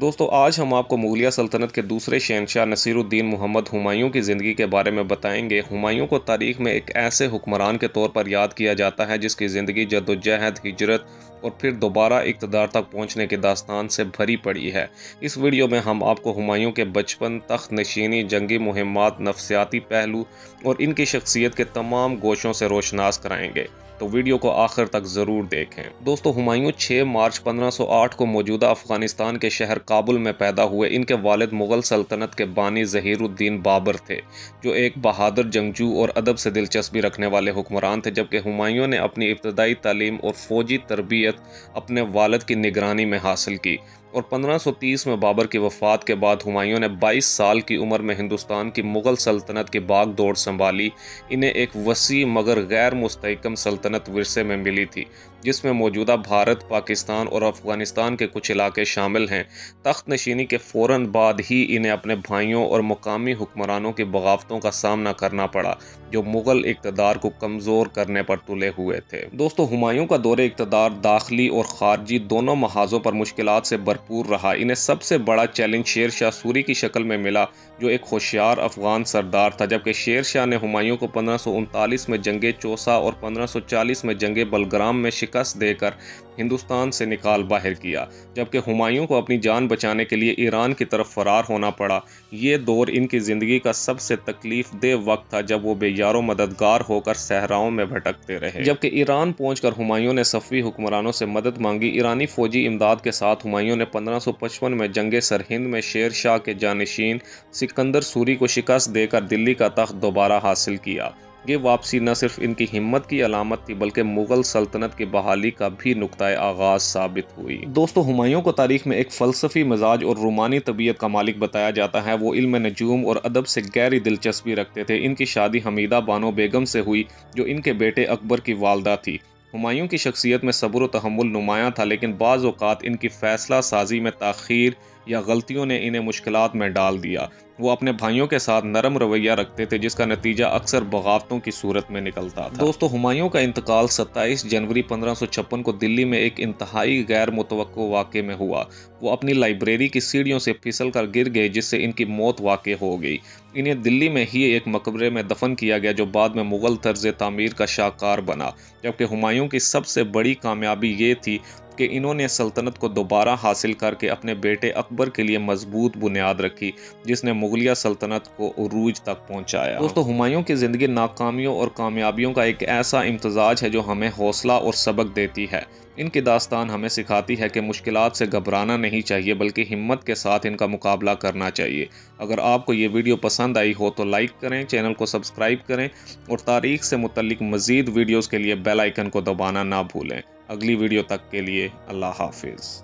دوستو آج ہم آپ کو مغلیہ سلطنت کے دوسرے شہنشاہ نصیر الدین محمد ہمایوں کی زندگی کے بارے میں بتائیں گے۔ ہمایوں کو تاریخ میں ایک ایسے حکمران کے طور پر یاد کیا جاتا ہے جس کی زندگی جدوجہد، ہجرت اور پھر دوبارہ اقتدار تک پہنچنے کی داستان سے بھری پڑی ہے۔ اس ویڈیو میں ہم آپ کو ہمایوں کے بچپن، تخت نشینی، جنگی مہمات، نفسیاتی پہلو اور ان کی شخصیت کے تمام گوشوں سے روشناس کرائیں گے، تو ویڈیو کو آخر تک ضرور دیکھیں۔ دوستو ہمایوں 6 مارچ 1508 کو موجودہ افغانستان کے شہر کابل میں پیدا ہوئے۔ ان کے والد مغل سلطنت کے بانی ظہیر الدین بابر تھے، جو ایک بہادر جنگجو اور ادب سے دلچسپی رکھنے والے حکمران تھے، جبکہ ہمایوں نے اپنی ابتدائی تعلیم اور فوجی تربیت اپنے والد کی نگرانی میں حاصل کی، اور 1530 میں بابر کی وفات کے بعد ہمایوں نے 22 سال کی عمر میں ہندوستان کی مغل سلطنت کی باغ دوڑ سنبھالی۔ انہیں ایک وسیع مگر غیر مستحکم سلطنت ورثے میں ملی تھی، جس میں موجودہ بھارت، پاکستان اور افغانستان کے کچھ علاقے شامل ہیں۔ تخت نشینی کے فوراً بعد ہی انہیں اپنے بھائیوں اور مقامی حکمرانوں کی بغاوتوں کا سامنا کرنا پڑا، جو مغل اقتدار کو کمزور کرنے پر تلے ہوئے تھے۔ دوستو ہمایوں کا دور اقتدار داخلی اور خارجی دونوں محاذوں پر مشکلات سے بھرپور رہا۔ انہیں سب سے بڑا چیلنج شیر شاہ سوری کی شکل میں ملا، جو ایک ہوشیار افغان سردار تھا، جبکہ شیر شاہ نے ہمایوں کو 1539 میں جنگ چوسا اور 1540 میں جنگ بلگرام میں شکست دے کر ہندوستان سے نکال باہر کیا، جبکہ ہمایوں کو اپنی جان بچانے کے لیے ایران کی طرف فرار ہونا پڑا۔ یہ دور ان کی زندگی کا سب سے تکلیف دہ وقت تھا، جب وہ بے یار و مددگار ہو کر صحراؤں میں بھٹکتے رہے۔ جبکہ ایران پہنچ کر ہمایوں نے صفوی حکمرانوں سے مدد مانگی۔ ایرانی فوجی امداد کے ساتھ ہمایوں نے 1555 میں جنگ سرہند میں شیر شاہ کے جانشین سکندر سوری کو شکست دے کر دلی کا تخت دوبارہ حاصل کیا۔ یہ واپسی نہ صرف ان کی ہمت کی علامت تھی، بلکہ مغل سلطنت کی بحالی کا بھی نقطۂ آغاز ثابت ہوئی۔ دوستو ہمایوں کو تاریخ میں ایک فلسفی مزاج اور رومانی طبیعت کا مالک بتایا جاتا ہے۔ وہ علم نجوم اور ادب سے گہری دلچسپی رکھتے تھے۔ ان کی شادی حمیدہ بانو بیگم سے ہوئی، جو ان کے بیٹے اکبر کی والدہ تھی۔ ہمایوں کی شخصیت میں صبر و تحمل نمایاں تھا، لیکن بعض اوقات ان کی فیصلہ سازی میں تاخیر یا غلطیوں نے انہیں مشکلات میں ڈال دیا۔ وہ اپنے بھائیوں کے ساتھ نرم رویہ رکھتے تھے، جس کا نتیجہ اکثر بغاوتوں کی صورت میں نکلتا تھا۔ دوستو ہمایوں کا انتقال 27 جنوری 1556 کو دلی میں ایک انتہائی غیر متوقع واقعے میں ہوا۔ وہ اپنی لائبریری کی سیڑھیوں سے پھسل کر گر گئے، جس سے ان کی موت واقع ہو گئی۔ انہیں دلی میں ہی ایک مقبرے میں دفن کیا گیا، جو بعد میں مغل طرز تعمیر کا شاہکار بنا۔ جبکہ ہمایوں کی سب سے بڑی کامیابی یہ تھی کہ انہوں نے سلطنت کو دوبارہ حاصل کر کے اپنے بیٹے اکبر کے لیے مضبوط بنیاد رکھی، جس نے مغلیہ سلطنت کو عروج تک پہنچایا۔ دوستو ہمایوں کی زندگی ناکامیوں اور کامیابیوں کا ایک ایسا امتزاج ہے جو ہمیں حوصلہ اور سبق دیتی ہے۔ ان کی داستان ہمیں سکھاتی ہے کہ مشکلات سے گھبرانا نہیں چاہیے، بلکہ ہمت کے ساتھ ان کا مقابلہ کرنا چاہیے۔ اگر آپ کو یہ ویڈیو پسند آئی ہو تو لائک کریں، چینل کو سبسکرائب کریں، اور تاریخ سے متعلق مزید ویڈیوز کے لیے بیل آئیکن کو دبانا نہ بھولیں۔ اگلی ویڈیو تک کے لیے اللہ حافظ۔